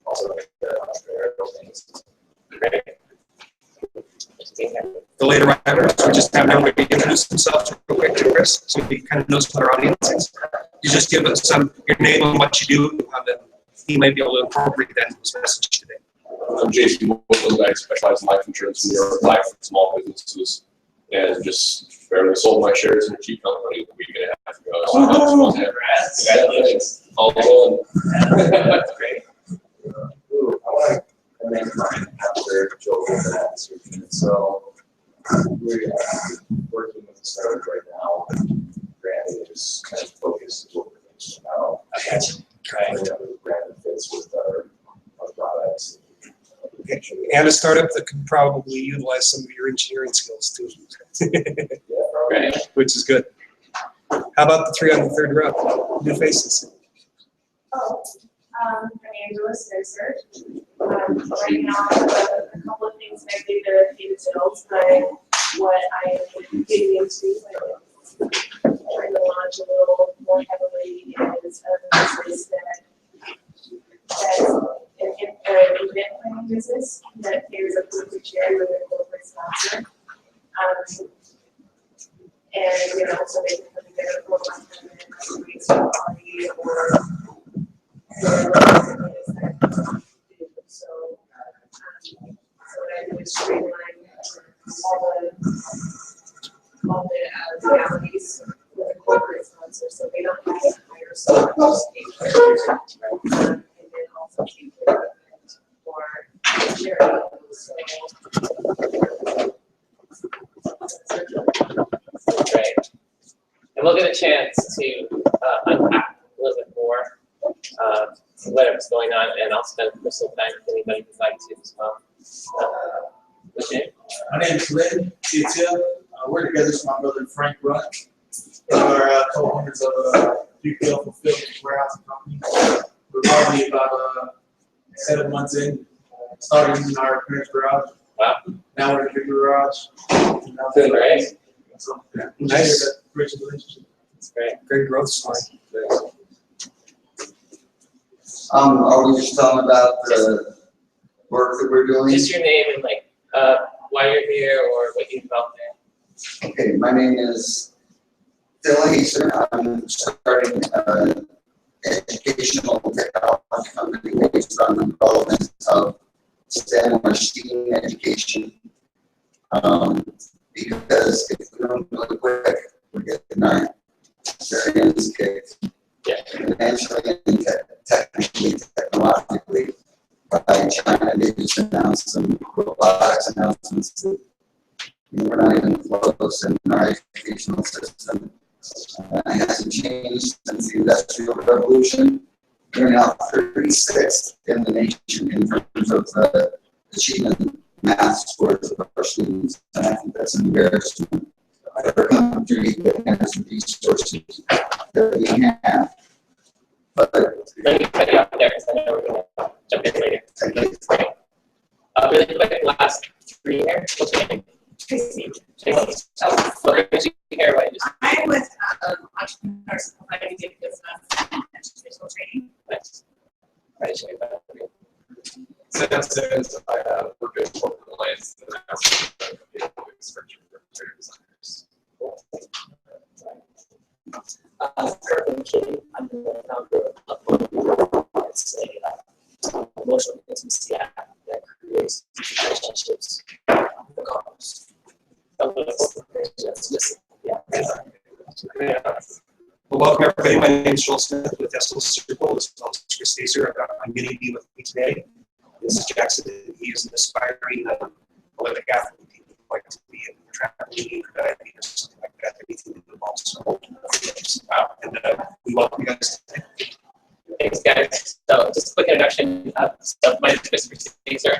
also like the entrepreneurial things. Great. The later riders, we just have everybody introduce themselves real quick to Chris, so we kind of knows what our audience is. You just give us your name and what you do, and then he might be able to incorporate that into his message today. I'm Jason Wilson. I specialize in life insurance in New York Life for small businesses, and just barely sold my shares in a cheap company a week and a half ago. So Congratulations. all done. That's great. I want to name mine after Joe with that description. So we're working with the startup right now. Branding is kind of focused is what we're thinking about. Brand fits with our products. And a startup that could probably utilize some of your engineering skills too. Right. Which is good. How about the three on the third row? New faces. I'm Angela Staser. Right now, I have a couple of things that I do to pay the bills, but what I am getting into, I'm trying to launch a little more heavily is a business that's an event planning business that pays a corporate share with a corporate sponsor. And you know, so they can put together a program and raise a party or whatever it is that they do. So what I do is streamline all the realities with a corporate sponsor, so they don't have to hire someone to speak and then also keep the event for charity. Great. And we'll get a chance to unpack a little bit more whatever's going on, and I'll spend some time if anybody would like to as well. What's your name? My name is Lynn Tietia. We're together with my brother Frank Brunt. We're co-owners of UPL Fulfillment Warehouse Company. We're probably about 7 months in. Started in our parents' garage. Wow. Now we're in a big garage. Doing great. So, Nice. Great relationship. That's great. Great growth story. Are we just talking about the work that we're doing? Just your name and like why you're here or what you felt there. Okay, my name is Phil Staser. I'm starting an educational technology company based on the development of STEM or STEAM education. Because if we don't do it quick, we're getting our experience kicked. Yeah. Financially and technically, technologically, by China, they just announced some robotics announcements that we're not even close in our educational system. It hasn't changed since the Industrial Revolution. We're now 36th in the nation in terms of achievement math scores of our students. And I think that's an embarrassment for a country that has the resources that we have. But Let me cut you off there because I know we're going to jump in later. Really quick, last 3 here. What's your name? Tracy. Tracy. What did you hear? What you just I'm with entrepreneurs providing business and educational training. Nice. Right, show me about it. So downstairs, I work at Corporate Alliance and I also structure for interior designers. Kirkland King, I'm the founder of it's a emotional intimacy app that creates relationships with the cars. Well, welcome everybody. My name is Joel Smith with SLCircle. This is Christopher Staser. I'm going to be with me today. This is Jackson. He is an aspiring Olympic athlete. He would like to be in trampoline or diving or something like that. Anything that involves sport. And we welcome you guys today. Thanks, guys. So, just a quick introduction. So, my name is Christopher Staser,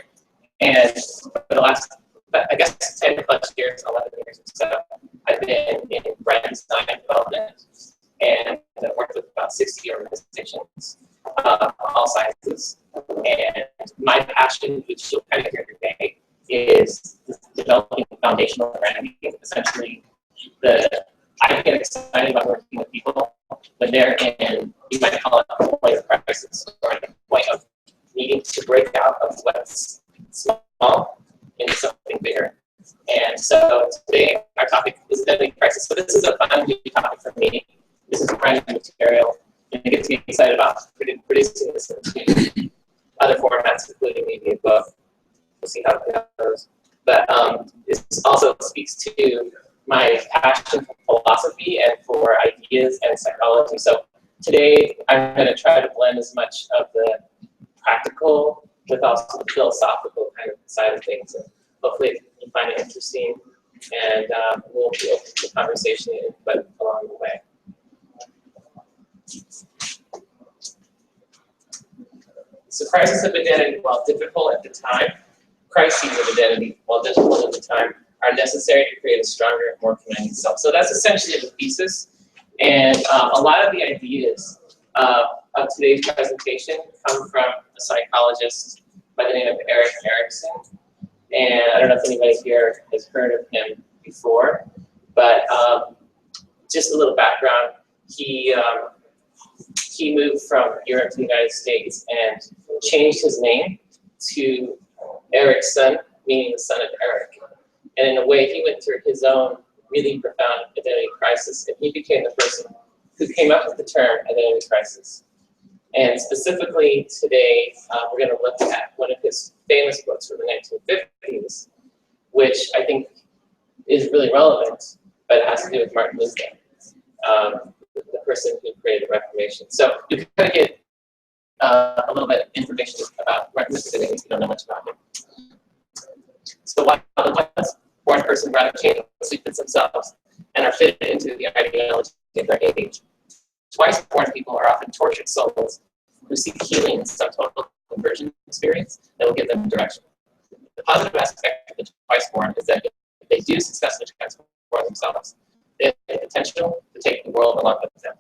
and for the last, I guess, 10 plus years, 11 years or so, I've been in brand design and development, and worked with about 60 organizations, all sizes. And my passion, which you'll kind of hear today, is developing foundational branding. Essentially, I get excited about working with people when they're in, you might call it a point of crisis or a point of needing to break out of what's small into something bigger. And so today our topic is identity crisis. So this is a fun new topic for me. This is a brand new material, and I get to be excited about producing this in other formats, including maybe a book. We'll see how it goes. But this also speaks to my passion for philosophy and for ideas and psychology. So today I'm going to try to blend as much of the practical with also the philosophical kind of side of things. And hopefully you find it interesting, and we'll be open to conversation and input along the way. So crisis of identity, while difficult at the time, crises of identity, while difficult at the time, are necessary to create a stronger, more connected self. So that's essentially the thesis. And a lot of the ideas of today's presentation come from a psychologist by the name of Erik Erikson. And I don't know if anybody here has heard of him before, but just a little background. He moved from Europe to the United States and changed his name to Erikson, meaning the son of Eric. And in a way, he went through his own really profound identity crisis, and he became the person who came up with the term identity crisis. And specifically today, we're going to look at one of his famous books from the 1950s, which I think is really relevant, but it has to do with Martin Luther, the person who created the Reformation. So you can kind of get a little bit of information about Martin Luther today if you don't know much about him. So while the once-born person radically sleeps themselves and are fitted into the ideology of their age, twice-born people are often tortured souls who seek healing in some total conversion experience that will give them direction. The positive aspect of the twice-born is that if they do successfully transform themselves, they have the potential to take the world along with them.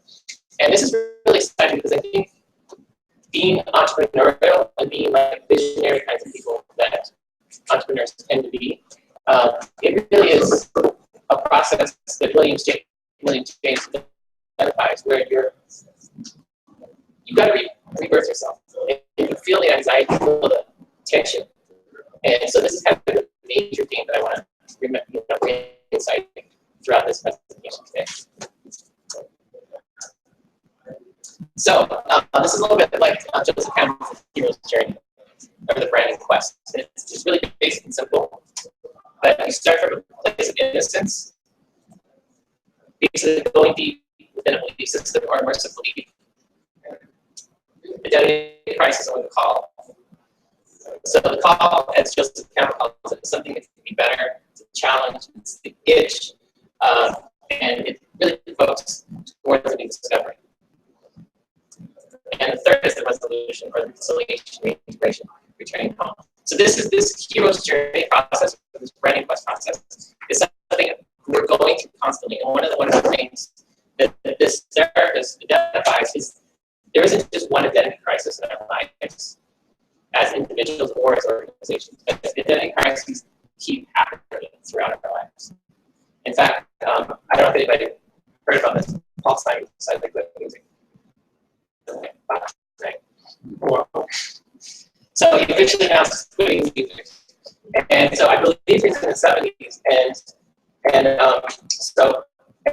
And this is really exciting because I think being entrepreneurial and being like visionary kinds of people that entrepreneurs tend to be, it really is a process that William James identifies where you've got to rebirth yourself. And you feel the anxiety, you feel the tension. And so this is kind of the major theme that I want to bring insight throughout this presentation today. So this is a little bit like Joseph Campbell's hero's journey, or the branding quest. It's really basic and simple, but you start from a place of innocence, basically going deep within a belief system or immersive belief. Identity crisis, what we call. So the call, as Joseph Campbell calls it, is something that can be better. It's a challenge. It's the itch, and it really provokes towards a new discovery. And the third is the resolution, or the conciliation, reintegration, returning home. So this hero's journey process, this branding quest process, is something we're going through constantly. And one of the things that this therapist identifies is there isn't just one identity crisis in our lives as individuals or as organizations. But identity crises keep happening throughout our lives. In fact, I don't know if anybody heard about this. Paul Simon decided to quit music. Right. So he officially announced quitting music. And so I believe he's in the 70s. And so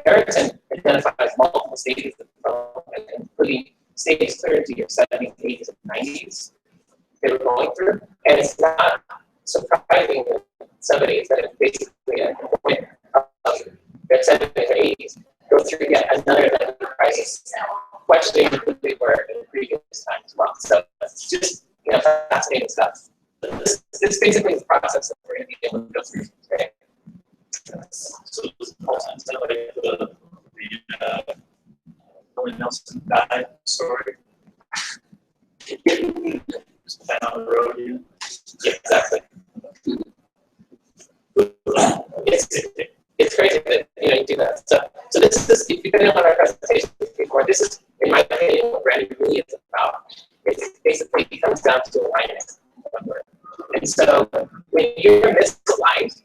Erickson identifies multiple stages of development, including stages clear to your 70s, 80s, and 90s they were going through. And it's not surprising that somebody is at basically at the point of their 70s or 80s go through yet another identity crisis, questioning who they were in the previous time as well. So it's just fascinating stuff. This basically is the process that we're going to be able to go through today. So the Willie Nelson died story. Just plan on the road again. Yeah, exactly. It's crazy that you do that. So this is, if you've been on our presentation before, this is, in my opinion, what branding really is about. It basically comes down to alignment. And so when you're misaligned,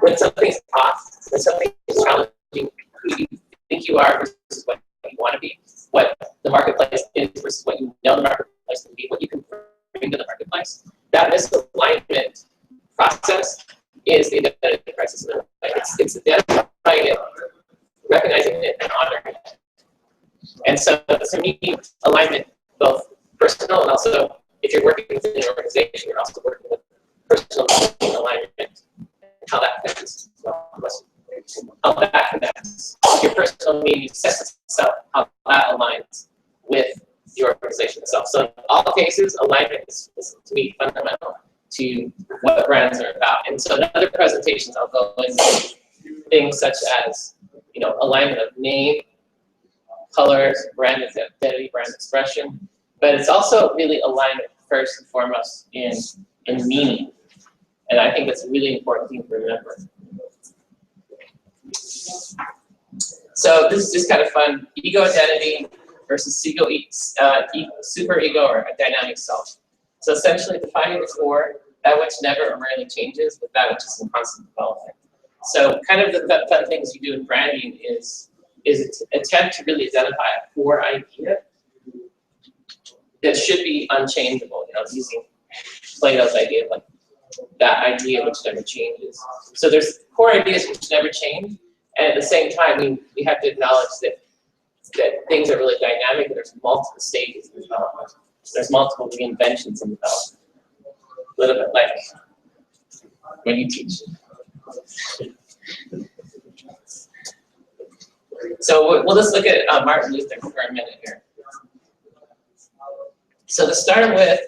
when something's off, when something is challenging who you think you are versus what you want to be, what the marketplace is versus what you know the marketplace to be, what you can bring to the crisis. That misalignment process is the identity crisis. It's identifying it, recognizing it, and honoring it. And so to me, alignment, both personal and also if you're working within an organization, you're also working with personal alignment and how that connects. How that connects. Your personal meaning sets itself, how that aligns with the organization itself. So in all cases, alignment is to me fundamental to what brands are about. And so in other presentations, I'll go into things such as, alignment of name, colors, brand identity, brand expression, but it's also really alignment first and foremost in meaning. And I think that's a really important thing to remember. So this is just kind of fun. Ego identity versus super ego or a dynamic self. So essentially defining the core, that which never or rarely changes, but that which is in constant development. So kind of the fun things you do in branding is attempt to really identify a core idea that should be unchangeable, using Plato's idea of that idea which never changes. So there's core ideas which never change, and at the same time, we have to acknowledge that things are really dynamic, and there's multiple stages in development. There's multiple reinventions in development. A little bit like when you teach. So we'll just look at Martin Luther for a minute here. So to start with,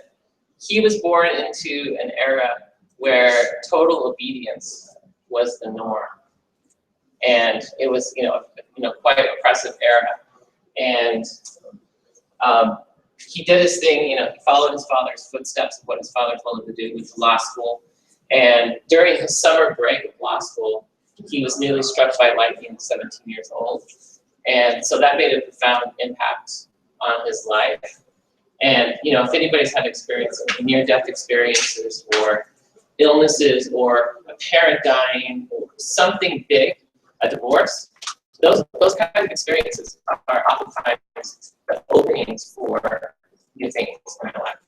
he was born into an era where total obedience was the norm, and it was quite an oppressive era. And he did his thing. He followed his father's footsteps of what his father told him to do. He went to law school, and during his summer break of law school, he was nearly struck by lightning at 17 years old, and so that made a profound impact on his life. And if anybody's had experience of near-death experiences or illnesses or a parent dying or something big, a divorce, those kinds of experiences are oftentimes the openings for new things in my life.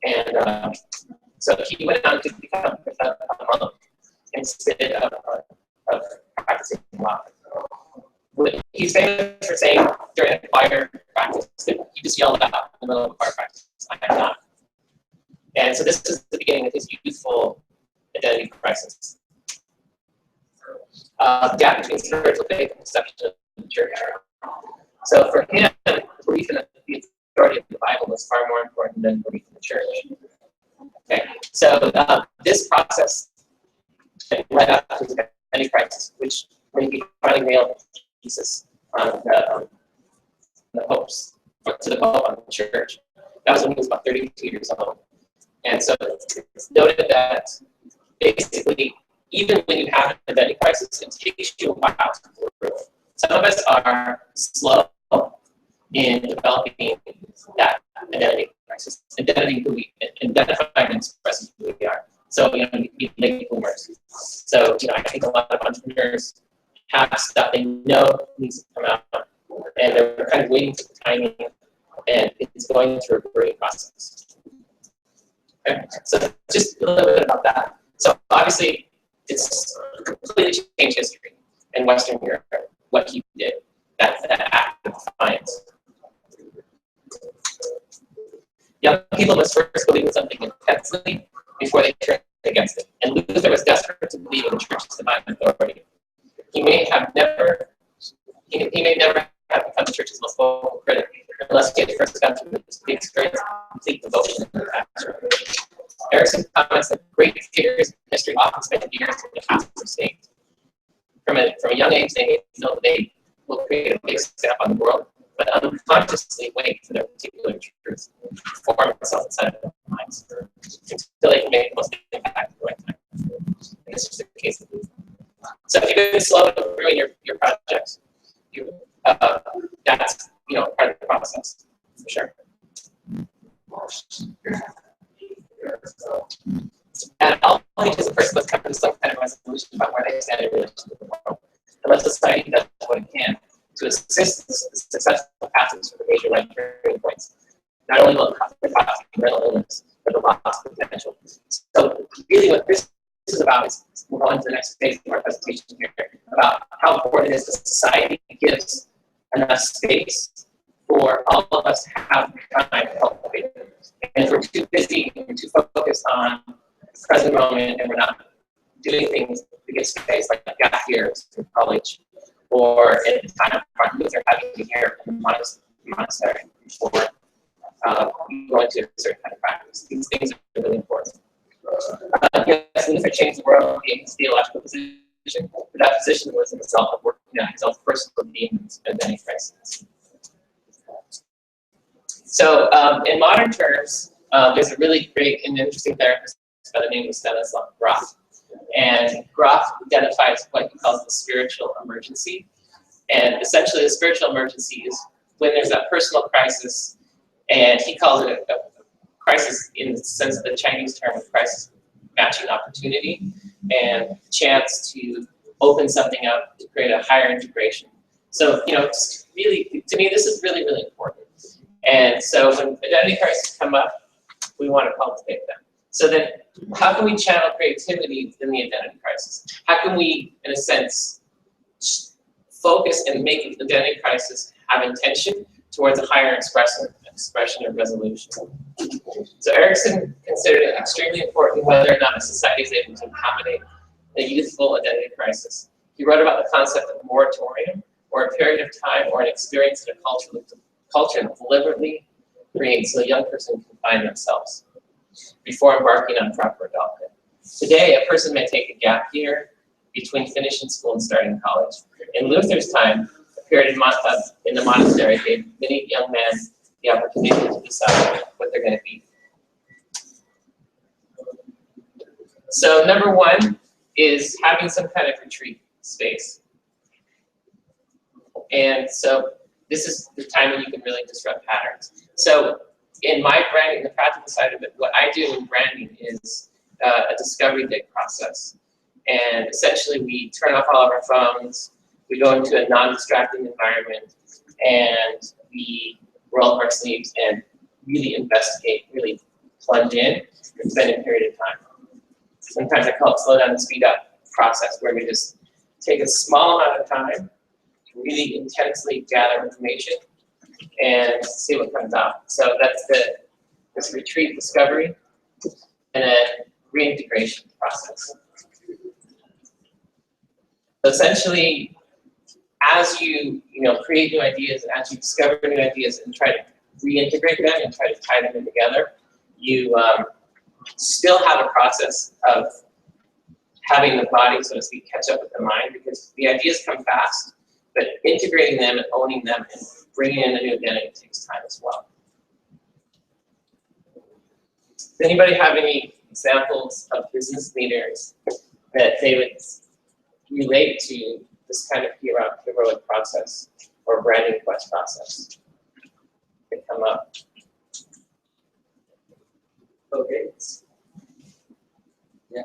And so he went on to become a monk instead of practicing law. He's famous for saying during a choir practice that he just yelled out in the middle of a choir practice, "I am not." And so this is the beginning of his youthful identity crisis. The gap between spiritual faith and conception of the church. So for him, belief in the authority of the Bible was far more important than belief in the church. Okay, so this process led up to the identity crisis, which when he finally nailed the thesis on the popes, to the pope on the church, that was when he was about 32 years old. And so it's noted that basically, even when you have an identity crisis, it takes you a while to grow. Some of us are slow in developing that identity crisis, identifying and expressing who we are. So, we late boomers. So, I think a lot of entrepreneurs have stuff they know needs to come out, and they're kind of waiting for the timing, and it's going through a growing process. Okay, so just a little bit about that. So obviously, it's completely changed history in Western Europe, what he did, that act of defiance. Young people must first believe in something intensely before they turn against it. And Luther was desperate to believe in the church's divine authority. He may never have become the church's most vocal critic unless he had first gone through the experience of complete devotion in the pastor. Erickson comments that great figures in history often spend years in the passive state. From a young age, they know that they will create a big stamp on the world, but unconsciously wait for their particular truth to form itself inside of their minds until they can make the most impact at the right time. And this is the case of Luther. So if you've been slow in improving your projects, that's part of the process for sure. And all ages a person must come to some kind of resolution about where they stand in relation to the world, unless society does what it can to assist the successful passage of the major life turning points. Not only will it cause mental illness, but but lots of potential. So really what this is about is we'll go into the next phase of our presentation here about how important it is that society gives enough space for all of us to have time to cultivate them. And if we're too busy and too focused on the present moment and we're not doing things to give space, like gap years in college, or at the time of Martin Luther having a year in the monastery before going to a certain kind of practice. These things are really important. Yes, Luther changed the world in his theological position, but that position was in itself of working out his own personal demons and then crisis. So in modern terms, there's a really great and interesting therapist by the name of Stanislav Grof. And Grof identifies what he calls the spiritual emergency. And essentially the spiritual emergency is when there's a personal crisis, and he calls it a crisis in the sense of the Chinese term of crisis matching opportunity, and chance to open something up to create a higher integration. So, you know, just really, to me, this is really, really important. And so when identity crises come up, we want to cultivate them. So then, how can we channel creativity within the identity crisis? How can we, in a sense, focus and make the identity crisis have intention towards a higher expression and resolution? So Erickson considered it extremely important whether or not a society is able to accommodate a youthful identity crisis. He wrote about the concept of moratorium, or a period of time or an experience in a culture that deliberately creates so a young person can find themselves before embarking on proper adulthood. Today, a person may take a gap year between finishing school and starting college. In Luther's time, a period in the monastery gave many young men the opportunity to decide what they're going to be. So number one is having some kind of retreat space. And so this is the time when you can really disrupt patterns. So in my branding, the practical side of it, what I do in branding is a discovery dig process. And essentially we turn off all of our phones, we go into a non-distracting environment, and we roll up our sleeves and really investigate, really plunge in for an extended period of time. Sometimes I call it slow down and speed up process, where we just take a small amount of time to really intensely gather information and see what comes out. So that's this retreat discovery and then reintegration process. So essentially, as you create new ideas and as you discover new ideas and try to reintegrate them and try to tie them in together, you still have a process of having the body, so to speak, catch up with the mind, because the ideas come fast, but integrating them and owning them and bringing in a new identity takes time as well. Does anybody have any examples of business leaders that they would relate to this kind of heroic process or branding quest process that come up? Okay. Yeah,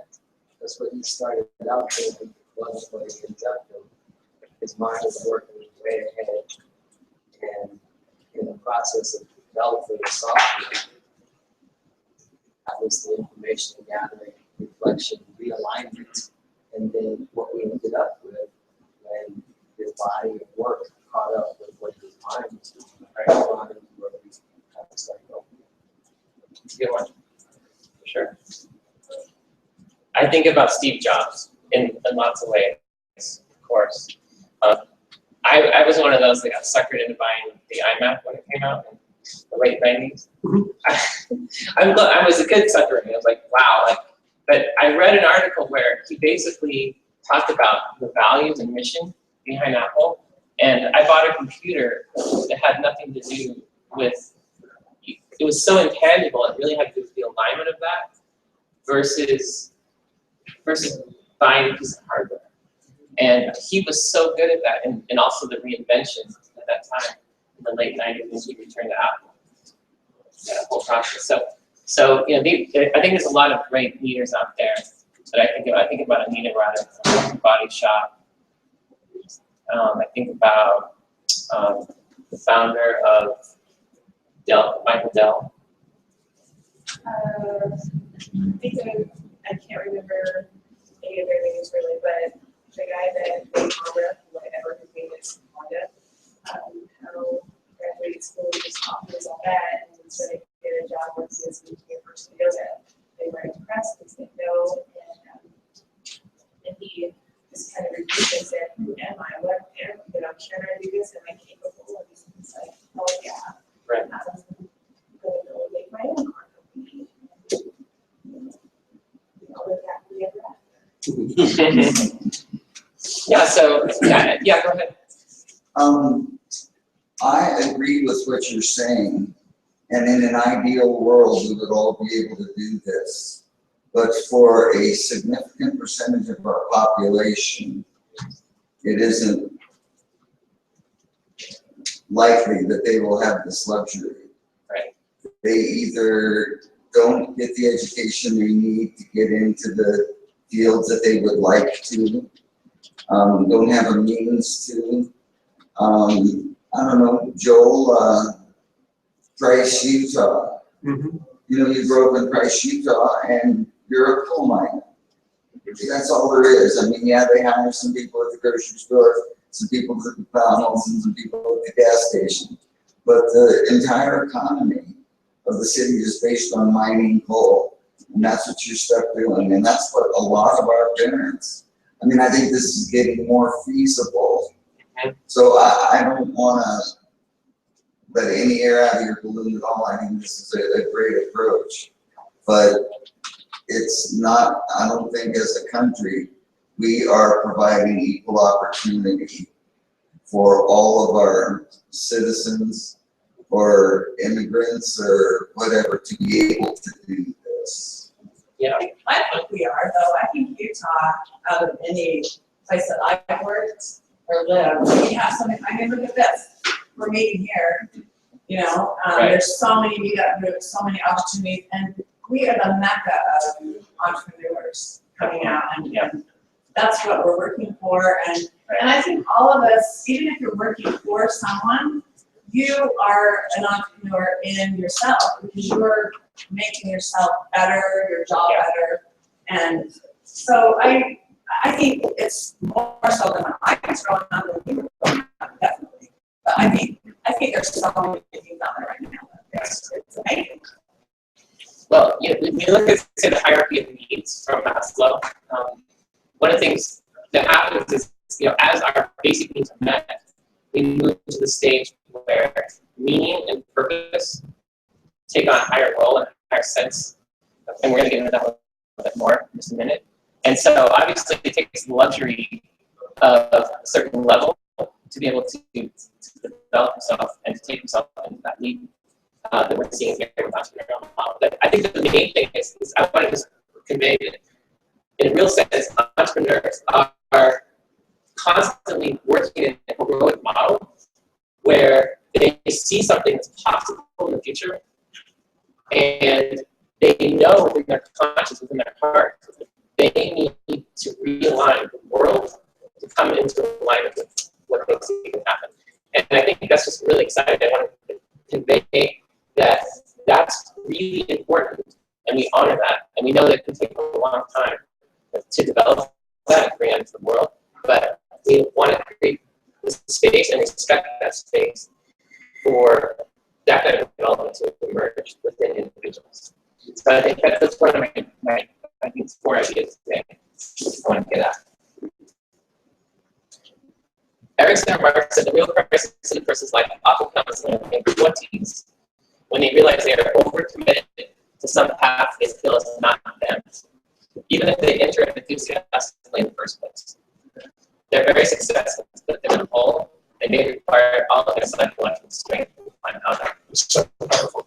that's what he started out doing. Was what he ended up doing. His mind was working way ahead, and in the process of developing the software, that was the information gathering, reflection, realignment, and then what we ended up with when his body and work caught up with what his mind was doing. Right? Where we kind of started going. It's a good one. For sure. I think about Steve Jobs in lots of ways, of course. I was one of those that got suckered into buying the iMac when it came out in the late 90s. I was a good sucker. I was like, wow. But I read an article where he basically talked about the values and mission behind Apple. And I bought a computer that had nothing to do with, it was so intangible, it really had to do with the alignment of that versus buying a piece of hardware. And he was so good at that, and also the reinvention at that time in the late 90s when he returned to Apple. That whole process. So I think there's a lot of great leaders out there that I think about. I think about Anita Roddick, Body Shop. I think about the founder of Dell, Michael Dell. I can't remember any of their names really, but the guy that made Honda, whatever his name is, Honda, how graduated school just offers all that and was trying to get a job with his university to go to. They were impressed and said no, and he just kind of repeated and said, who am I? What am I? Can I do this? Am I capable? And he's like, oh yeah. Right. I'm going to go make my own car company. I'll live happily ever after. Yeah, so, yeah, go ahead. I agree with what you're saying, and in an ideal world, we would all be able to do this. But for a significant percentage of our population, it isn't likely that they will have this luxury. Right. They either don't get the education they need to get into the fields that they would like to, don't have a means to. I don't know, Joel, Price, Utah. Mhm. You know, you grew up in Price, Utah, and you're a coal miner. That's all there is. I mean, yeah, they hire some people at the grocery store, some people at the McDonald's, and some people at the gas station. But the entire economy of the city is based on mining coal. And that's what you're stuck doing. And that's what a lot of our parents, I mean, I think this is getting more feasible. So I don't want to let any air out of your balloon at all. I think this is a great approach. But it's not, I don't think as a country, we are providing equal opportunity for all of our citizens or immigrants or whatever to be able to do this. Yeah. I think we are, though. I think Utah, out of any place that I've worked or lived, we have something. I mean, look at this. We're meeting here. You know, Right. there's so many meetup groups, so many opportunities, and we are the mecca of entrepreneurs coming out, and that's what we're working for. And I think all of us, even if you're working for someone, you are an entrepreneur in yourself because you're making yourself better, your job better. And so I think it's more so than when I was growing up than we were growing up, definitely. But I think there's so many things out there right now. It's amazing. Well, you know, when you look at, say, the hierarchy of needs from Maslow, one of the things that happens is, you know, as our basic needs are met, we move to the stage where meaning and purpose take on a higher role and a higher sense. And we're going to get into that a little bit more in just a minute. And so, obviously, it takes the luxury of a certain level to be able to develop himself and to take himself into that lead that we're seeing here with entrepreneurial model. But I think the main thing is I want to just convey that in a real sense, entrepreneurs are constantly working in a heroic model where they see something that's possible in the future, and they know within their conscience, within their heart, they need to realign the world to come into alignment with what they see can happen. And I think that's just really exciting. I want to convey that that's really important, and we honor that, and we know that it can take a long time to develop that and bring it into the world, but we want to create the space and respect that space for that kind of development to emerge within individuals. So I think that's one of my I think it's 4 ideas today I want to get at. Erickson remarks that the real crisis in a person's life often comes in their 20s when they realize they are overcommitted to some path they feel is not them, even if they enter it enthusiastically in the first place. They're very successful, but they're in a hole. They may require all of their psychological strength to find out that. It's so powerful.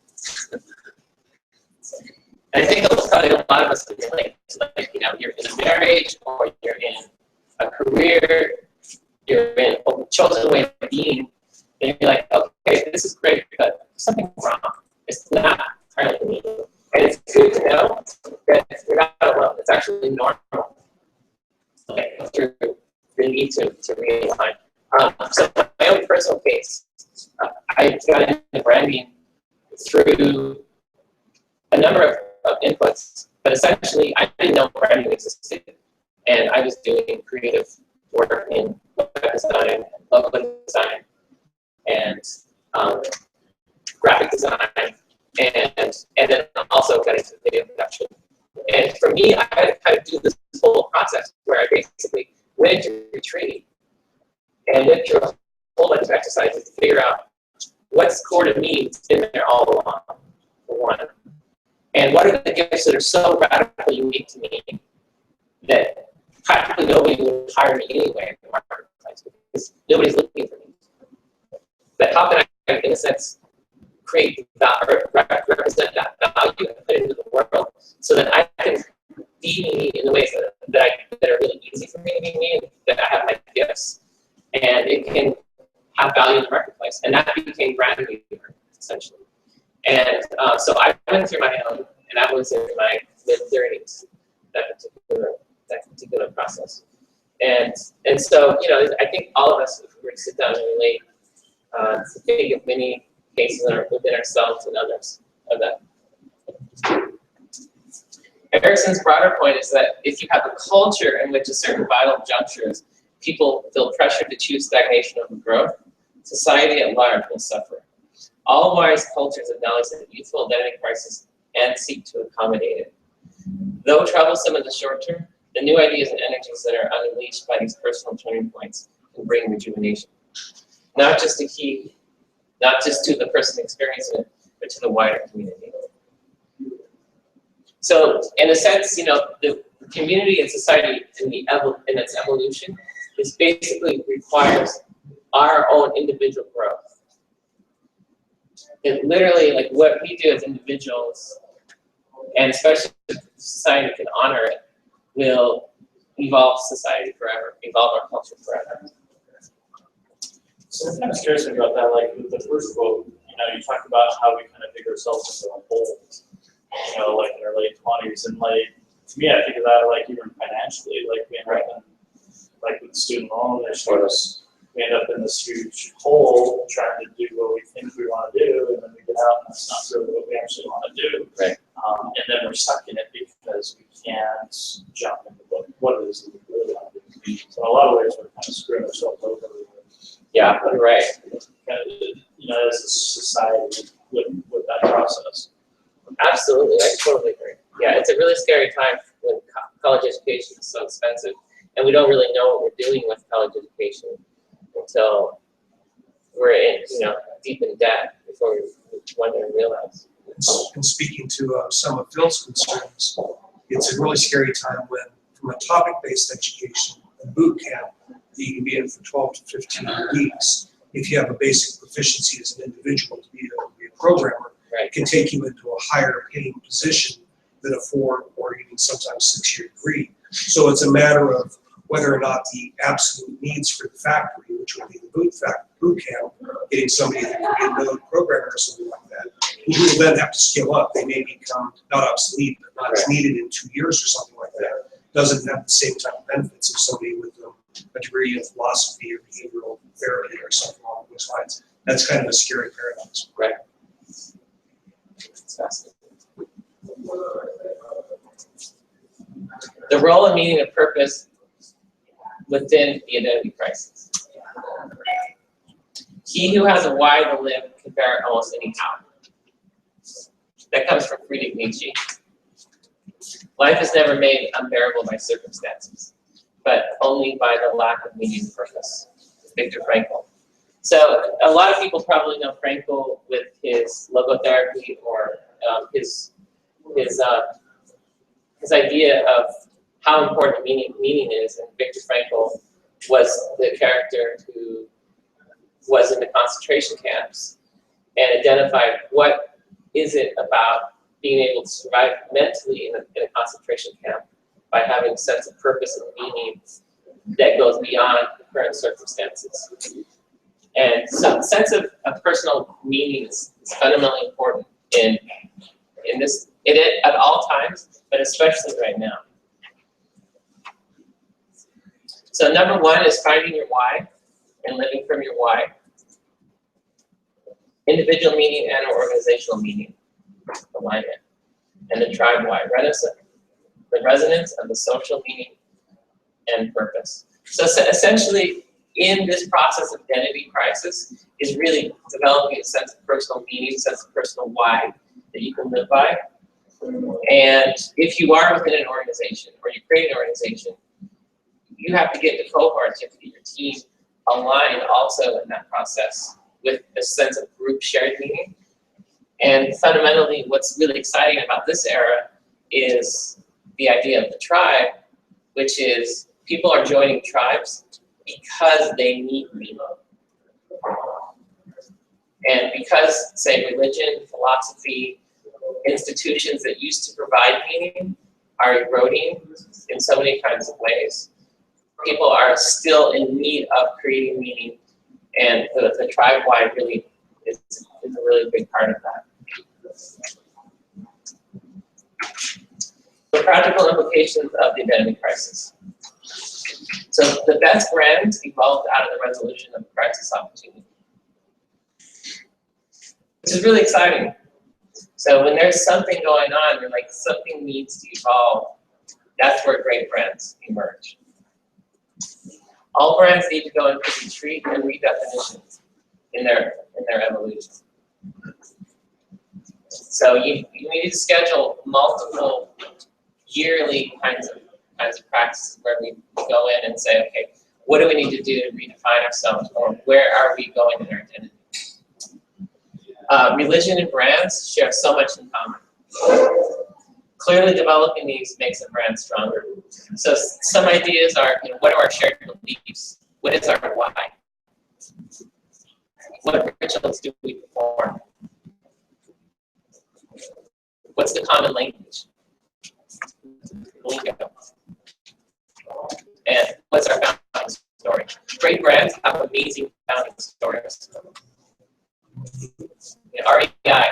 And I think that's probably a lot of us can relate to, like, you know, you're in a marriage or you're in a career, you're in a chosen way of being, and you're like, okay, this is great, but there's something wrong. It's not entirely me. And it's good to know that you're not alone. It's actually normal. Okay, through the need to realign. So my own personal case, I got into branding through a number inputs, but essentially I didn't know branding existed, and I was doing creative work in web design, logo design, and graphic design, and then also got into video production. And for me, I had to kind of do this whole process where I basically went into retreat and went through a whole bunch of exercises to figure out what's core to me that's been there all along, for one. And what are the gifts that are so radically unique to me that practically nobody would hire me anyway in the marketplace because nobody's looking for me. But how can I, in a sense, create that or represent that value and put it into the world so that I can be me in the ways that are really easy for me to be me, and that I have my gifts, and it can have value in the marketplace. And that became brand new, essentially. And so I went through my own, and I was in my mid-30s, that particular process. And so, you know, I think all of us, if we were to sit down and relate, to think of many cases that are within ourselves and others of that. Erickson's broader point is that if you have a culture in which at certain vital junctures people feel pressure to choose stagnation over growth, society at large will suffer. All wise cultures acknowledge that youthful identity crisis and seek to accommodate it. Though troublesome in the short term, the new ideas and energies that are unleashed by these personal turning points can bring rejuvenation. Not just to the person experiencing it, but to the wider community. So, in a sense, you know, the community and society in its evolution is basically requires our own individual growth. It literally, like what we do as individuals, and especially if society can honor it, will evolve society forever, evolve our culture forever. So I'm kind of curious about that. Like with the first quote, you know, you talk about how we kind of dig ourselves into a hole, you know, like in our late 20s, and like to me, I think of that like even financially, like we end up in, like with student loan issues, we end up in this huge hole trying to do what we think we want to do, and then we get out and that's not really what we actually want to do. Right. And then we're stuck in it because we can't jump into what it is that we really want to do. So in a lot of ways, we're kind of screwing ourselves over. Yeah, right. Kind of, you know, as a society with that process. Absolutely, I totally agree. Yeah, it's a really scary time when college education is so expensive, and we don't really know what we're doing with college education until we're in, you know, deep in debt before we wonder and realize. And speaking to some of Phil's concerns, it's a really scary time when, from a topic-based education, a boot camp that you can be in for 12 to 15 weeks, if you have a basic proficiency as an individual to be a programmer, right, can take you into a higher paying position than a 4 or even sometimes 6-year degree. So it's a matter of whether or not the absolute needs for the factory, which would be the boot camp, getting somebody that can be a node programmer or something like that, who will then have to scale up. They may become not obsolete, but not as needed in 2 years or something like that. Doesn't have the same type of benefits as somebody with a degree in philosophy or behavioral therapy or something along those lines. That's kind of a scary paradox. Right. It's fascinating. The role and meaning of purpose within the identity crisis. He who has a why to live can bear it almost any how. That comes from Friedrich Nietzsche. Life is never made unbearable by circumstances, but only by the lack of meaning and purpose. Viktor Frankl. So a lot of people probably know Frankl with his logotherapy or his idea of how important meaning is. And Viktor Frankl was the character who was in the concentration camps and identified what is it about being able to survive mentally in a concentration camp by having a sense of purpose and meaning that goes beyond the current circumstances. And so the sense of personal meaning is fundamentally important at all times, but especially right now. So number one is finding your why and living from your why. Individual meaning and organizational meaning alignment. and the tribe-wide the resonance of the social meaning and purpose. So essentially, in this process of identity crisis is really developing a sense of personal meaning, sense of personal why that you can live by. And if you are within an organization or you create an organization, you have to get the cohorts, you have to get your team aligned also in that process with a sense of group shared meaning. And fundamentally, what's really exciting about this era is the idea of the tribe, which is people are joining tribes because they need meaning. And because, say, religion, philosophy, institutions that used to provide meaning are eroding in so many kinds of ways, people are still in need of creating meaning, and the tribe-wide really is a really big part of that. The practical implications of the identity crisis. So the best brands evolved out of the resolution of the crisis opportunity, which is really exciting. So when there's something going on, you're like, something needs to evolve, that's where great brands emerge. All brands need to go into retreat and redefinition in their evolution. So you need to schedule multiple yearly kinds of practices where we go in and say, okay, what do we need to do to redefine ourselves, or where are we going in our identity? Religion and brands share so much in common. Clearly developing these makes a brand stronger. So some ideas are, what are our shared beliefs? What is our why? What rituals do we perform? What's the common language? Lingo. And what's our founding story? Great brands have amazing founding stories. REI.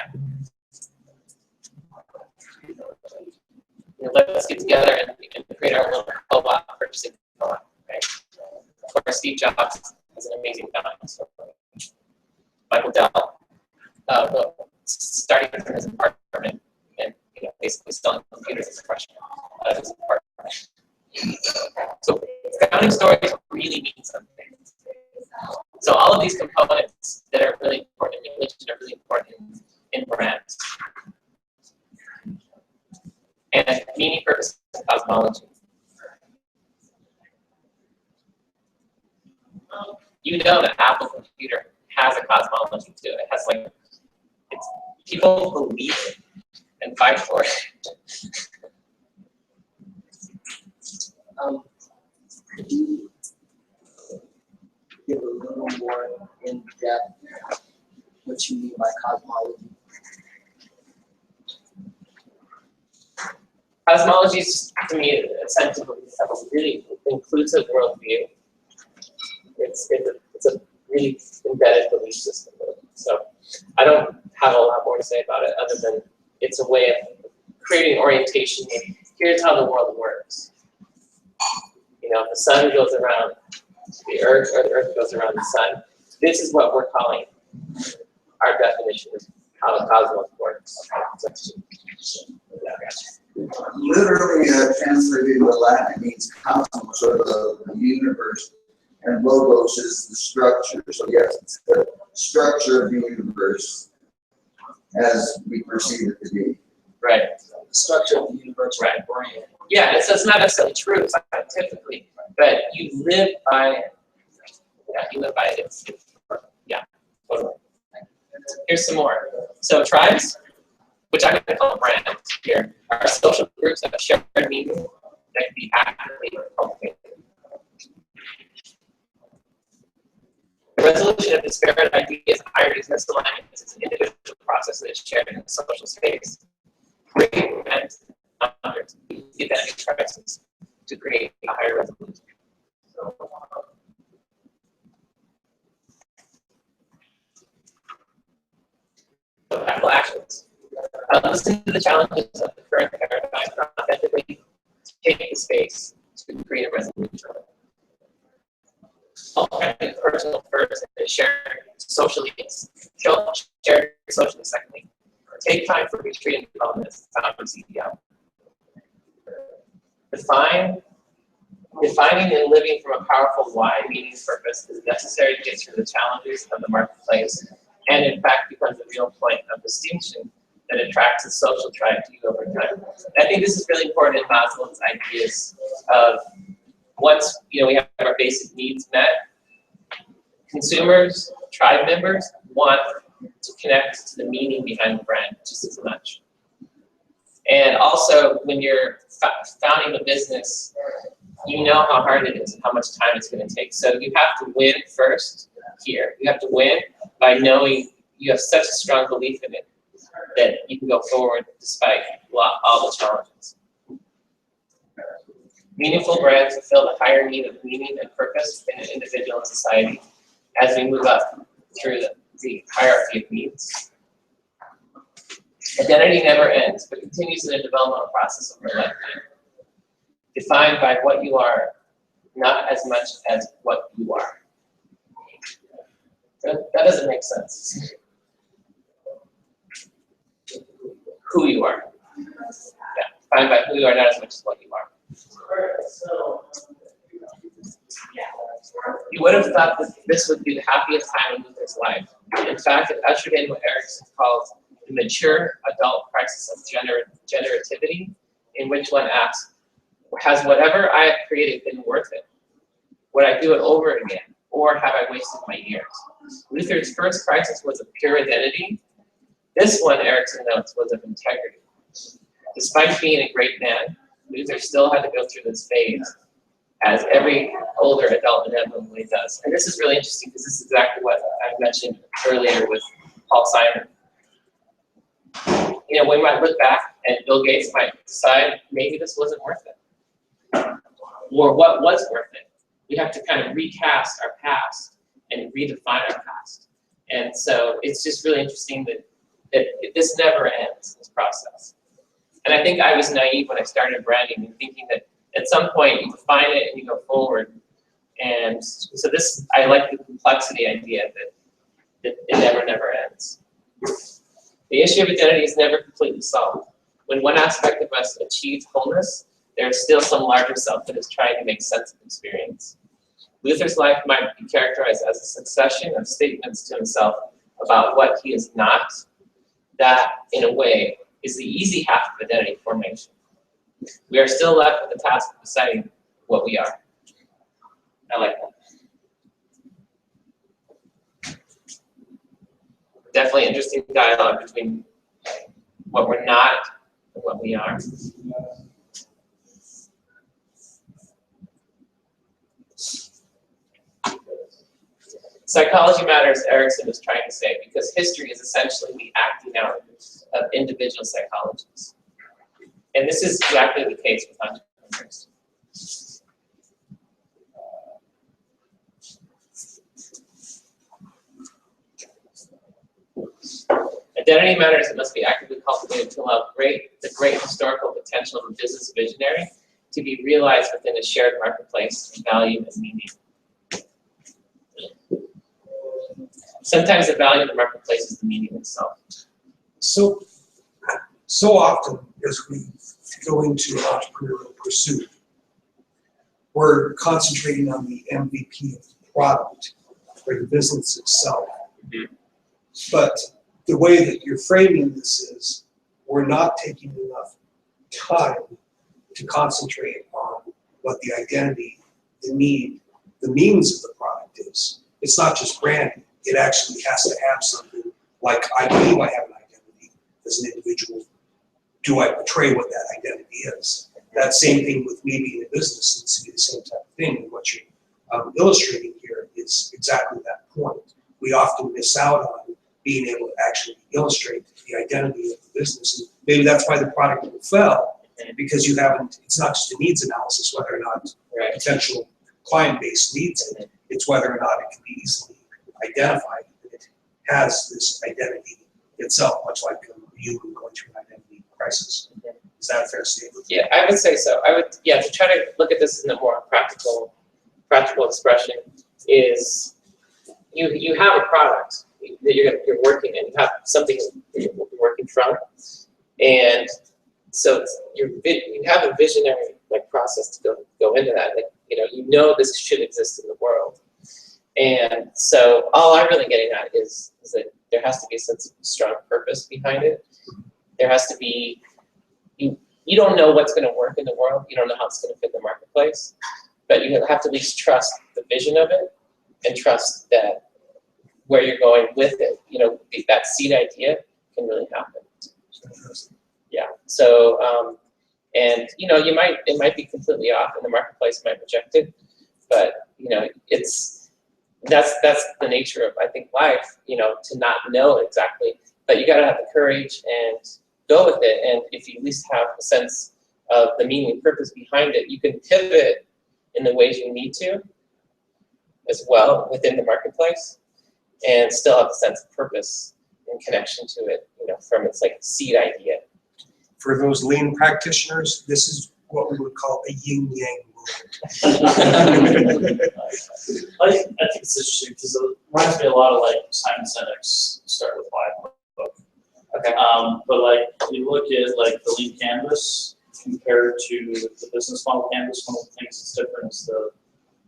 Let's get together and create our little co-op purchasing co-op. Right? Of course, Steve Jobs has an amazing founding story. Michael Dell, starting from his apartment and basically selling computers as a freshman out of his apartment. So founding stories really mean something. So all of these components that are really important in religion are really important in brands. And meaning, purpose, and cosmology. You know that Apple computer has a cosmology to it. It has people believe it and fight for it. Could you give a little more in depth what you mean by cosmology? Cosmology is, to me, a sense of a really inclusive worldview. It's a really embedded belief system. So I don't have a lot more to say about it other than it's a way of creating orientation. Here's how the world works. The sun goes around the earth, or the earth goes around the sun. This is what we're calling our definition of how the cosmos works. Literally translated into Latin, it means cosmos, or the universe, and logos is the structure. So yes, it's the structure of the universe as we perceive it to be. Right. The structure of the universe, right? Brain. Yeah, it's not necessarily true scientifically, but you live by it. Yeah, you live by it. Yeah, totally. Here's some more. So tribes, which I'm going to call brands here, are social groups that share meaning that can be actively cultivated. The resolution of disparate ideas, ironies, misalignments is an individual process that is shared in the social space. Creating brands use the identity crisis to create a higher resolution. So, practical actions. Listen to the challenges of the current paradigm and authentically take the space to create a resolution. Alternative personal first and shared socially, shared socially secondly. take time for retreat and development as the founder CEO. Defining and living from a powerful why, meaning, purpose is necessary to get through the challenges of the marketplace, and in fact becomes a real point of distinction that attracts a social tribe to you over time. And I think this is really important in Maslow's ideas of once we have our basic needs met, consumers, tribe members want to connect to the meaning behind the brand just as much. And also, when you're founding a business, you know how hard it is and how much time it's going to take. So you have to win first here. You have to win by knowing you have such a strong belief in it that you can go forward despite all the challenges. Meaningful brands fulfill the higher need of meaning and purpose in an individual and society as we move up through the hierarchy of needs. Identity never ends, but continues in the developmental process over a lifetime. Defined by what you are, not as much as what you are. That doesn't make sense. Who you are. Yeah, defined by who you are, not as much as what you are. You would have thought that this would be the happiest time in Luther's life. In fact, it ushered in what Erickson calls the mature adult crisis of generativity, in which one asks, has whatever I have created been worth it? Would I do it over again? Or have I wasted my years? Luther's first crisis was of pure identity. This one, Erickson notes, was of integrity. Despite being a great man, Luther still had to go through this phase, as every older adult inevitably does. And this is really interesting because this is exactly what I mentioned earlier with Paul Simon. We might look back and Bill Gates might decide maybe this wasn't worth it. Or what was worth it? We have to kind of recast our past and redefine our past. And so it's just really interesting that this never ends, this process. And I think I was naive when I started branding and thinking that at some point you define it and you go forward. And so I like the complexity idea that it never ends. The issue of identity is never completely solved. When one aspect of us achieves wholeness, there is still some larger self that is trying to make sense of experience. Luther's life might be characterized as a succession of statements to himself about what he is not. That, in a way, is the easy half of identity formation. We are still left with the task of deciding what we are. I like that. Definitely interesting dialogue between what we're not and what we are. Psychology matters, Erickson was trying to say, because history is essentially the acting out of individual psychologies. And this is exactly the case with entrepreneurs. Identity matters. It must be actively cultivated to allow the great historical potential of a business visionary to be realized within a shared marketplace of value and meaning. Sometimes the value of the marketplace is the meaning itself. So often as we go into an entrepreneurial pursuit, we're concentrating on the MVP of the product or the business itself. Mm-hmm. But the way that you're framing this is, we're not taking enough time to concentrate on what the identity, the need, the means of the product is. It's not just branding. It actually has to have something like, I believe I have an identity as an individual. Do I portray what that identity is? That same thing with me being a business needs to be the same type of thing. And what you're illustrating here is exactly that point. We often miss out on being able to actually illustrate the identity of the business. And maybe that's why the product will fail, because you haven't, it's not just a needs analysis, whether or not a potential client base needs it. It's whether or not it can be easily identified. It has this identity itself, much like you going through an identity crisis. Is that a fair statement? Yeah, I would say so. To try to look at this in a more practical expression is you have a product. that you're working in. You have something that you're working from, and so you have a visionary like process to go into that. Like you know this should exist in the world, and so all I'm really getting at is that there has to be a sense of strong purpose behind it. There has to be you don't know what's going to work in the world. You don't know how it's going to fit the marketplace, but you have to at least trust the vision of it and trust that where you're going with it, that seed idea can really happen. Yeah. So, and it might be completely off, and the marketplace might reject it, but that's the nature of, I think, life. To not know exactly, but you got to have the courage and go with it. And if you at least have a sense of the meaning and purpose behind it, you can pivot in the ways you need to, as well within the marketplace, and still have a sense of purpose and connection to it, from its like seed idea. For those lean practitioners, this is what we would call a yin-yang movement. I think it's interesting because it reminds me a lot of like Simon Sinek's Start With Why book. Okay. But like you look at like the lean canvas compared to the business model canvas, one of the things that's different is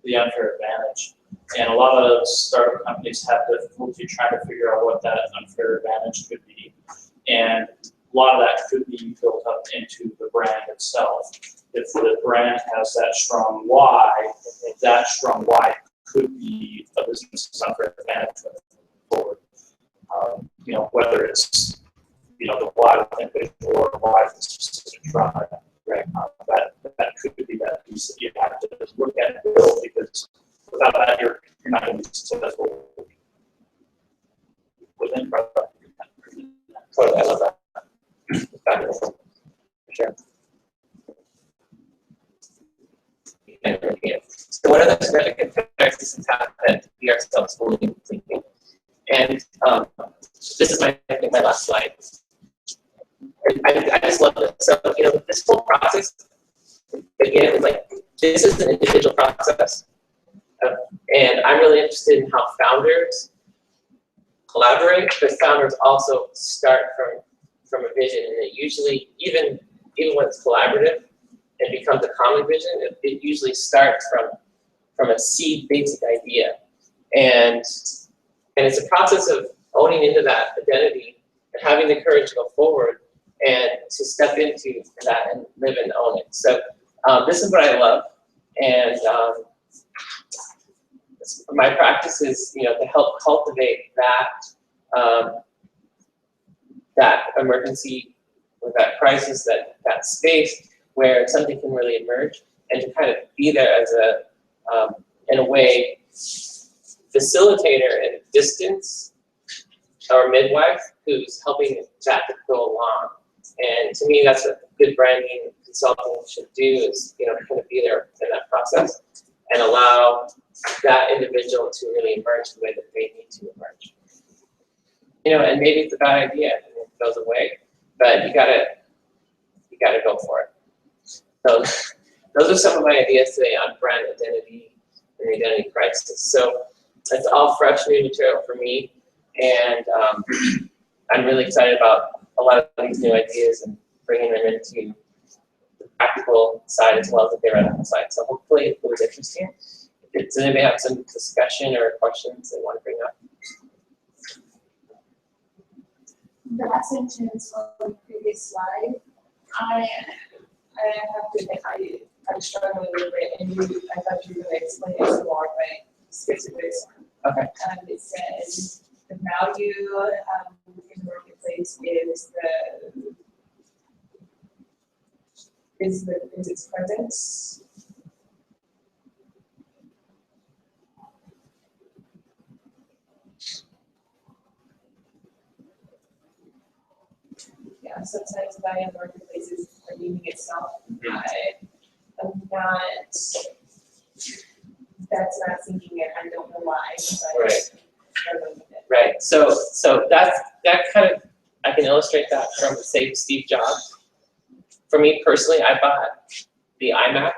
the unfair advantage. And a lot of startup companies have difficulty trying to figure out what that unfair advantage could be. And a lot of that could be built up into the brand itself. If the brand has that strong why, that strong why could be a business's unfair advantage forward. Whether it's the why within visual or why for specific product, right? That could be that piece that you have to look at and build, because without that, you're not going to be successful within product. Totally, I love that. Fabulous. Sure. So what other significant practices have that we ourselves believe thinking? And this is my last slide. I just love this. So this whole process, again, is like this is an individual process, and I'm really interested in how founders collaborate, but founders also start from a vision, and it usually even when it's collaborative and becomes a common vision, it usually starts from a seed basic idea, and it's a process of owning into that identity and having the courage to go forward and to step into that and live and own it. So this is what I love, and my practice is to help cultivate that emergency, or that crisis, that space where something can really emerge, and to kind of be there as in a way, facilitator and distance, or midwife who's helping that to go along. And to me, that's what good branding consulting should do, is kind of be there in that process and allow that individual to really emerge the way that they need to emerge. And maybe it's a bad idea and it goes away, but you gotta go for it. So those are some of my ideas today on brand identity and identity crisis. So it's all fresh new material for me, and I'm really excited about a lot of these new ideas and bringing them into the practical side as well as the theoretical side. So hopefully it was interesting. Does anybody have some discussion or questions they want to bring up? The last sentence on the previous slide, I have to admit I struggled a little bit, and I thought you were going to explain it some more, but skip to this one. Okay. It says the value in the marketplace is its presence. Yeah, sometimes value in the marketplace is redeeming itself. I'm not. That's not thinking it. I don't know why. But Right. struggling with it. Right. So that kind of, I can illustrate that from, say, Steve Jobs. For me personally, I bought the iMac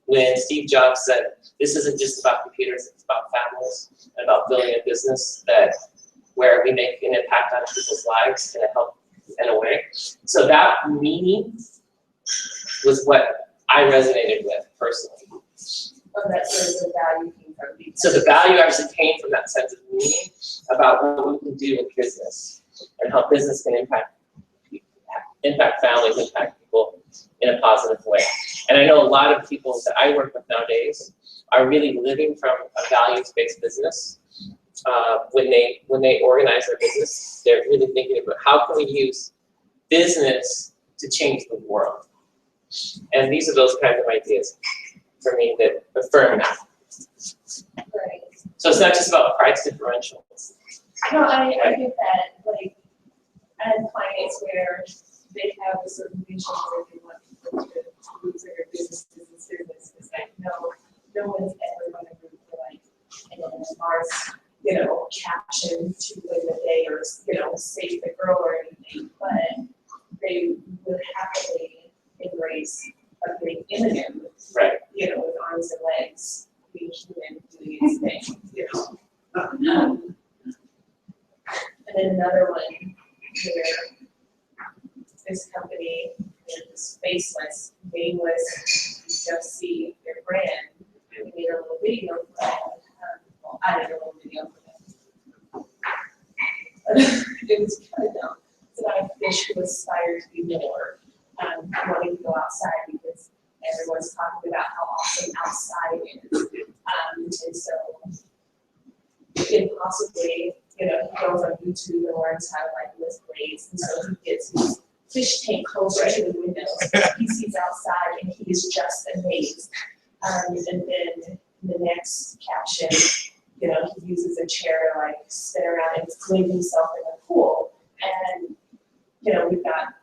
when Steve Jobs said, "This isn't just about computers; it's about families and about building a business that where we make an impact on people's lives in a help in a way. So that meaning was what I resonated with personally. Oh, that's where the value came from. So the value actually came from that sense of meaning about what we can do with business and how business can impact families, impact people in a positive way. And I know a lot of people that I work with nowadays are really living from a values-based business. When they organize their business, they're really thinking about how can we use business to change the world. And these are those kinds of ideas for me that affirm that. Right. So it's not just about price differentials. No, I get that. Like, I have clients where they have a certain vision where they want people to move their businesses and services. Like, no one's ever going to move for like an Mars, caption to win the day or, save the girl or anything. But they would happily embrace a big immigrant, right? With arms and legs, being human, doing its thing, And then another one where this company is faceless, nameless, you just see their brand. We made a little video for them. Well, I did a little video for them. It was kind of dumb. It's about a fish who aspired to be more, wanting to go outside because everyone's talking about how awesome outside is. And so you can possibly, he goes on YouTube and learns how to lift weights. And so he gets his fish tank closer to the window. He sees outside and he is just amazed. And then the next caption, he uses a chair to sit around and clean himself in the pool. And we've got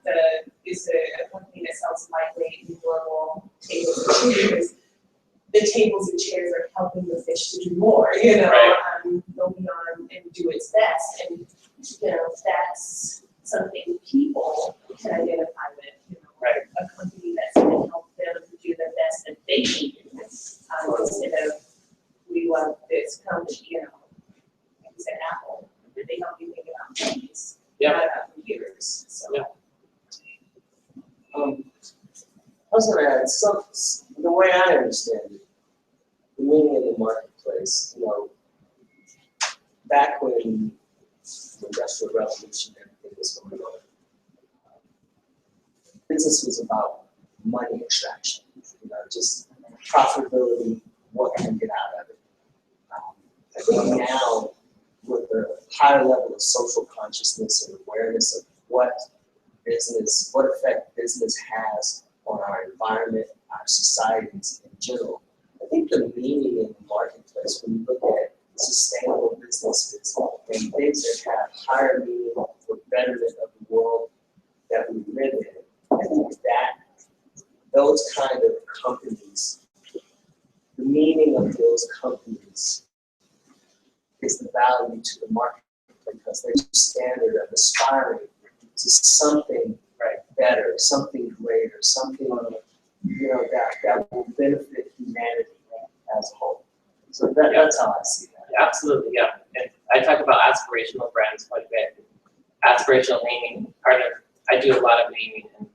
it's a company that sells lightweight and durable tables and chairs. The tables and chairs are helping the fish to do more, Right. Go beyond and do its best. And, that's something people can identify with, Right. A company that's going to help them to do the best that they can do. Instead of, we love this company, like you said, Apple, but they help you think about companies, Yeah. not about computers. So. Yeah. I was going to add, the way I understand it, the meaning of the marketplace, back when the Industrial Revolution and everything was going on, business was about money extraction, just profitability, what can you get out of it. I think now, with the higher level of social consciousness and awareness of what effect business has on our environment, our societies in general, I think the meaning in the marketplace, when you look at sustainable businesses and things that have higher meaning for betterment of the world that we live in, I think that those kind of companies, the meaning of those companies is the value to the market because there's a standard of aspiring to something better, something greater, something that will benefit humanity as a whole. So that's how I see that. Yeah, absolutely, yeah. And I talk about aspirational brands quite a bit. Aspirational naming, I do a lot of naming. And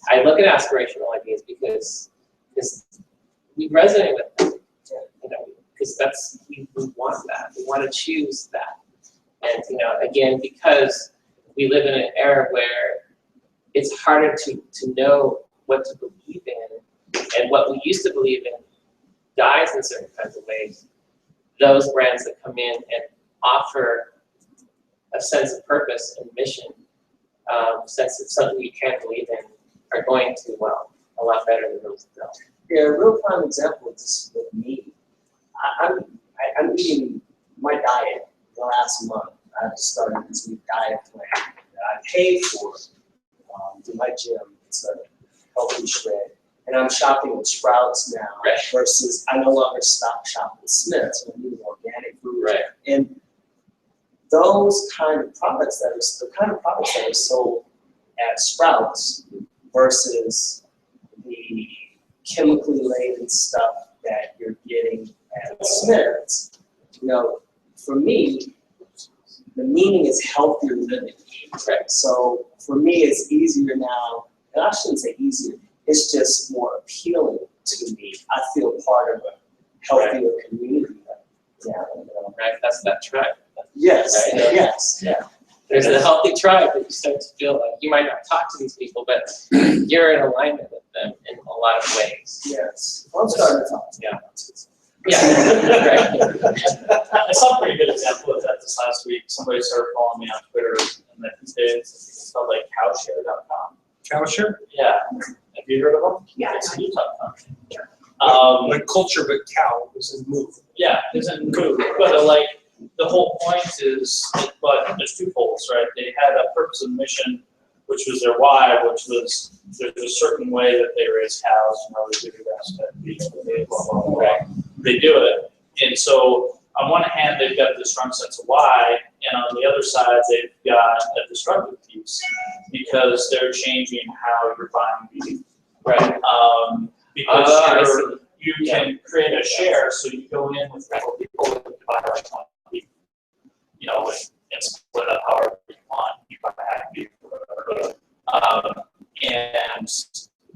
I look at aspirational ideas because we resonate with them, because we want that. We want to choose that. And, again, because we live in an era where it's harder to know what to believe in, and what we used to believe in dies in certain kinds of ways. Those brands that come in and offer a sense of purpose and mission, sense of something you can believe in, are going to, a lot better than those that don't. Yeah, a real prime example of this with me. I'm eating my diet the last month. I've started this new diet plan that I paid for through my gym. It's a healthy shred. And I'm shopping at Sprouts now versus I no longer shop at Smith's. I'm eating organic food. Right. And those kind of products that are sold at Sprouts versus the chemically laden stuff that you're getting at Smith's, for me, the meaning is healthier living. Right. So for me, it's easier now, and I shouldn't say easier, it's just more appealing to me. I feel part of a healthier community. Yeah. Right, that's that tribe. Yes, Right? yes, yeah. There's a healthy tribe that you start to feel like you might not talk to these people, but you're in alignment with them in a lot of ways. Yes. I'm starting to talk. Yeah. Yeah. Right. I saw a pretty good example of that this last week. Somebody started following me on Twitter, and that these days it's called like cowshare.com. Cowshare? Yeah. Have you heard of them? Yeah. It's a Utah company. Like culture, but cow is in move. Yeah, it's in move, but like the whole point is, but there's two poles, right? They had a purpose and mission, which was their why, which was there's a certain way that they raise cows, you know, they do this, blah, blah, blah, blah. They do it. And so on one hand, they've got this strong sense of why, and on the other side, they've got a destructive piece because they're changing how you're buying beef. Right. Because you can create a share, so you go in with several people who can buy like 20, you know, and split up however you want. You buy half beef or whatever.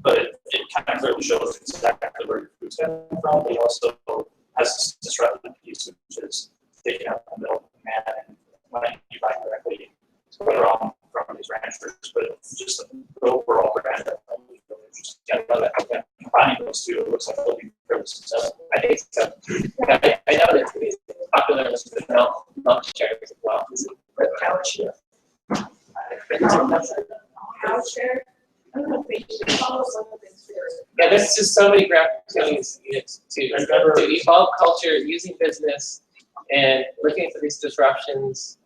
But it kind of clearly shows exactly where your food's coming from. But it also has this disruptive piece, which is taking out the middle man and when you buy directly from these ranchers, but just the overall brand. I love it. Combining those two, it looks like it'll be fairly successful. I think so. I know that it's popular with milk shares as well. Cowshare. I don't know if they should follow some of this. Yeah, there's just so many great opportunities to evolve culture using business and looking for these disruptions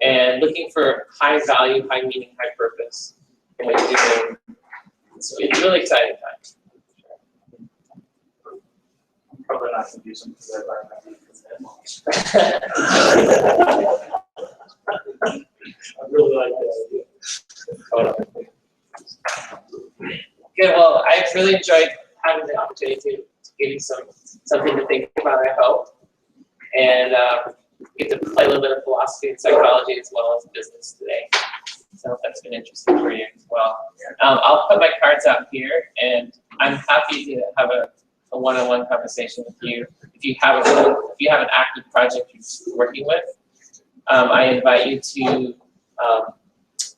and looking for high value, high meaning, high purpose in what you're doing. It's really exciting times. I'm probably not going to use them because I learned I really like that idea. Good. Well, I've really enjoyed having the opportunity to give you something to think about, I hope, and get to play a little bit of philosophy and psychology as well as business today. So that's been interesting for you as well. I'll put my cards out here, and I'm happy to have a one-on-one conversation with you. If you have an active project you're working with, I invite you to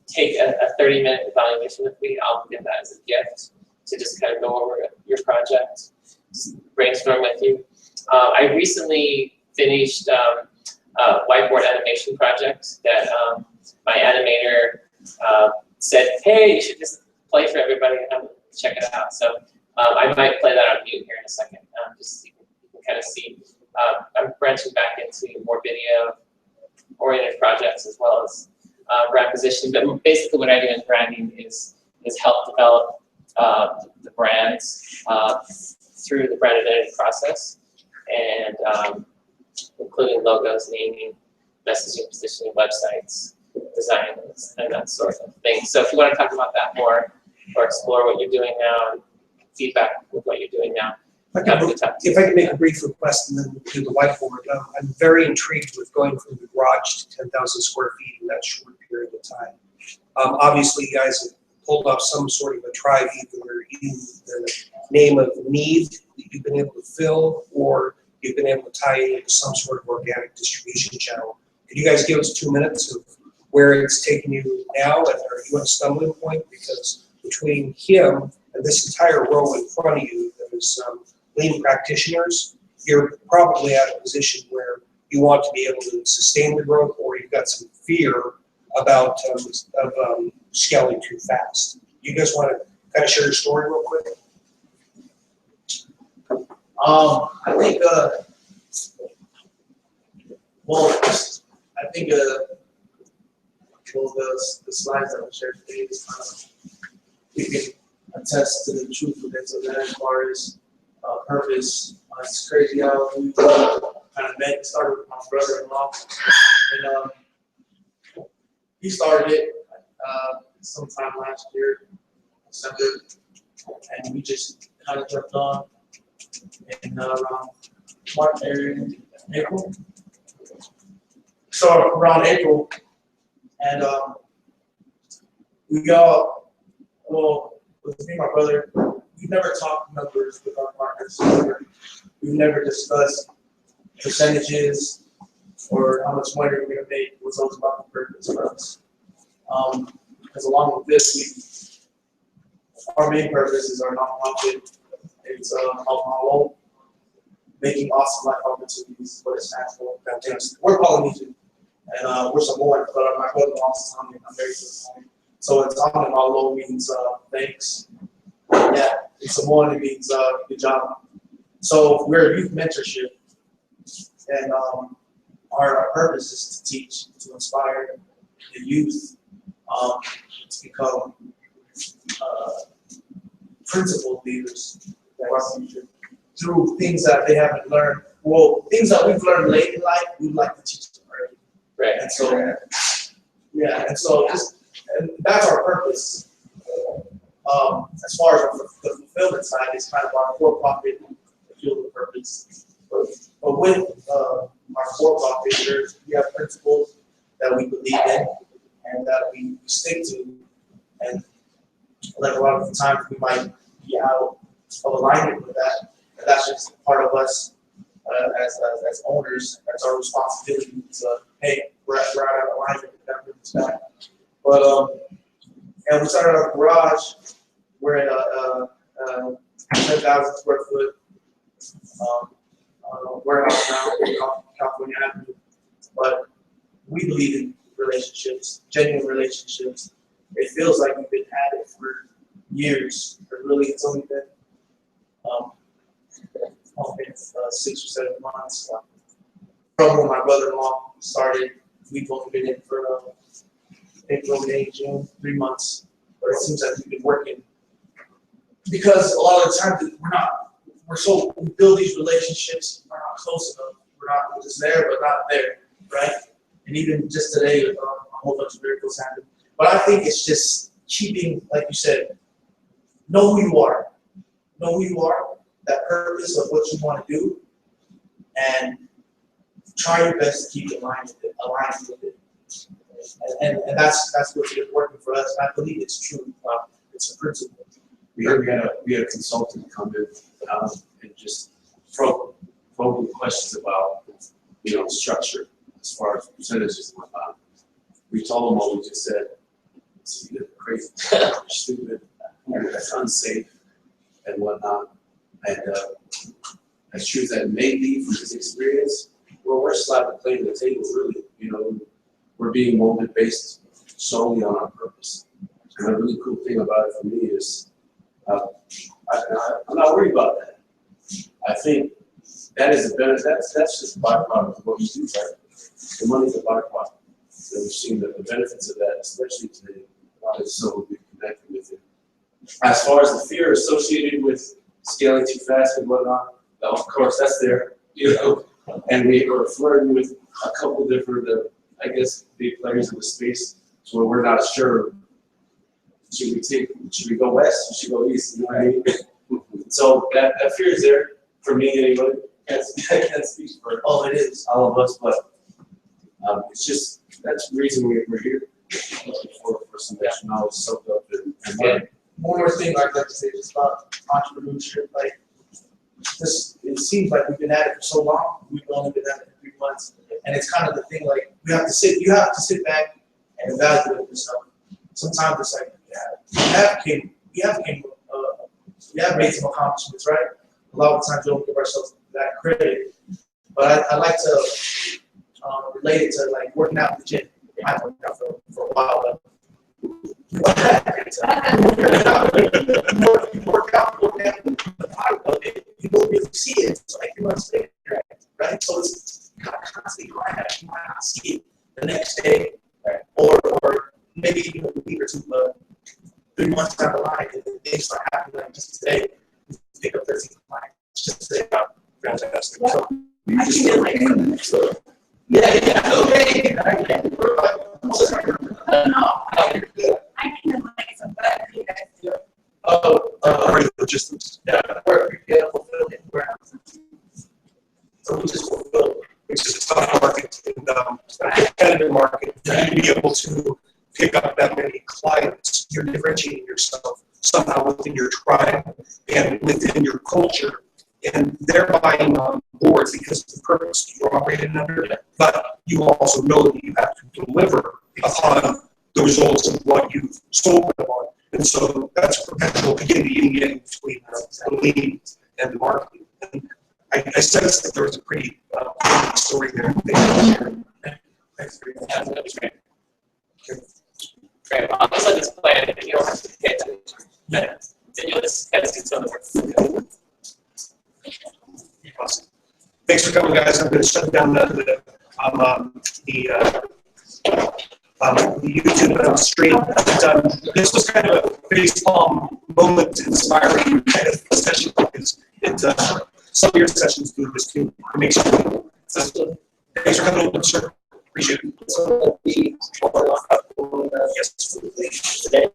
take a 30-minute evaluation with me. I'll give that as a gift to just kind of go over your project, brainstorm with you. I recently finished a whiteboard animation project that my animator said, hey, you should just play for everybody and check it out. So I might play that on mute here in a second, just so you can kind of see. I'm branching back into more video-oriented projects as well as brand positioning. But basically what I do in branding is help develop the brands through the brand identity process, and including logos, naming, messaging, positioning, websites, design, and that sort of thing. So if you want to talk about that more or explore what you're doing now and feedback with what you're doing now, If I can make a brief request and then we'll do the whiteboard, I'm very intrigued with going from the garage to 10,000 square feet in that short period of time. Obviously, you guys have pulled off some sort of a tribe, either in the name of need that you've been able to fill, or you've been able to tie it into some sort of organic distribution channel. Could you guys give us 2 minutes of where it's taken you now, and are you at a stumbling point? Because between him and this entire row in front of you, there's lean practitioners, you're probably at a position where you want to be able to sustain the growth, or you've got some fear about scaling too fast. You guys want to kind of share your story real quick? I think, the slides that I shared today is we can attest to the truthfulness of that as far as purpose. It's crazy how we kind of started with my brother-in-law, and he started it sometime last year, December, and we just kind of jumped on in around March area, April. So around April, and we all, well, with me and my brother, we never talked numbers with our partners. We never discussed percentages or how much money we're gonna make. It was always about the purpose for us. Because along with this, our main purpose is our nonprofit. It's helping all making awesome life opportunities for the stands for. We're Polynesian, and we're Samoan, but my brother-in-law's Tongan. I'm married to a Tongan. So in Tongan, malo means thanks. Yeah, in Samoan it means good job. So we're a youth mentorship, and our purpose is to teach, to inspire the youth to become principled leaders of our future through things that they haven't learned. Well, things that we've learned late in life, we'd like to teach them early. Right. And so, yeah, and so and that's our purpose. As far as the fulfillment side, it's kind of our for-profit field of purpose. But with our for-profit, we have principles that we believe in and that we stick to. And like a lot of the times we might be out of alignment with that. And that's just part of us as owners. That's our responsibility to, hey, we're out of alignment with that. But and we started our garage. We're in a 10,000 square foot warehouse now in California Avenue. But we believe in relationships, genuine relationships. It feels like we've been at it for years, but really it's only been 6 or 7 months. From when my brother-in-law started, we've only been in for April, May, June, 3 months. But it seems like we've been working because a lot of the time we build these relationships, we're not close enough. We're just there, but not there, right? And even just today, a whole bunch of miracles happened. But I think it's just keeping, like you said, know who you are. Know who you are, that purpose of what you want to do, and try your best to keep aligned with it. And that's what's been working for us. I believe it's true. It's a principle. We had a consultant come in and just probe questions about structure as far as percentages and whatnot. We told them what we just said. It's either crazy, or stupid, or that's unsafe, and whatnot. And as true as that may be from his experience, well, we're slapping playing the table, really. We're being molded based solely on our purpose. And the really cool thing about it for me is I'm not worried about that. I think that is the benefit. That's just a byproduct of what you do, right? The money's a byproduct. And we've seen the benefits of that, especially today. So we've connected with it. As far as the fear associated with scaling too fast and whatnot, of course, that's there. And we are flirting with a couple different, big players in the space, so where we're not sure. Should we go west? Should we go east? You know what I mean? So that fear is there for me anyway. I can't speak for it is all of us, but it's just that's the reason we're here for some extra knowledge soaked up and learn. One more thing I'd like to say just about entrepreneurship, like this, it seems like we've been at it for so long. We've only been at it for 3 months, and it's kind of the thing like you have to sit back and evaluate yourself. Sometimes it's like, we have made some accomplishments, right? A lot of times we don't give ourselves that credit. But I like to relate it to like working out in the gym. I worked out for a while, but you work out, you don't really see it. It's like you must stay there, right? So it's kind of constantly grinding. You might not see it the next day, right? Or maybe even a week or two, but 3 months down the line, and things start happening like just today. You pick up 13 clients just today. Fantastic. So I feel like okay. I can like some better you guys do. Logistics. Yeah, fulfillment warehouse. So we just fulfill. Which is a tough market. And within your culture. And they're buying on boards because of the purpose you're operating under, but you also know that you have to deliver upon the results of what you've sold them on. And so that's a perpetual yin between the lean and the marketing. And I sense that there was a pretty story there. Thanks for Yeah, that was great. Great. Well, I'll just let this play, and you don't have to pay attention. Then you'll just kind of see some of the work. Awesome. Thanks for coming, guys. I'm going to shut down the YouTube stream. But, this was kind of a facepalm moment, inspiring kind of session because some of your sessions do this too. It makes you. So, thanks for coming over, sir. Appreciate it. So, Yes. today.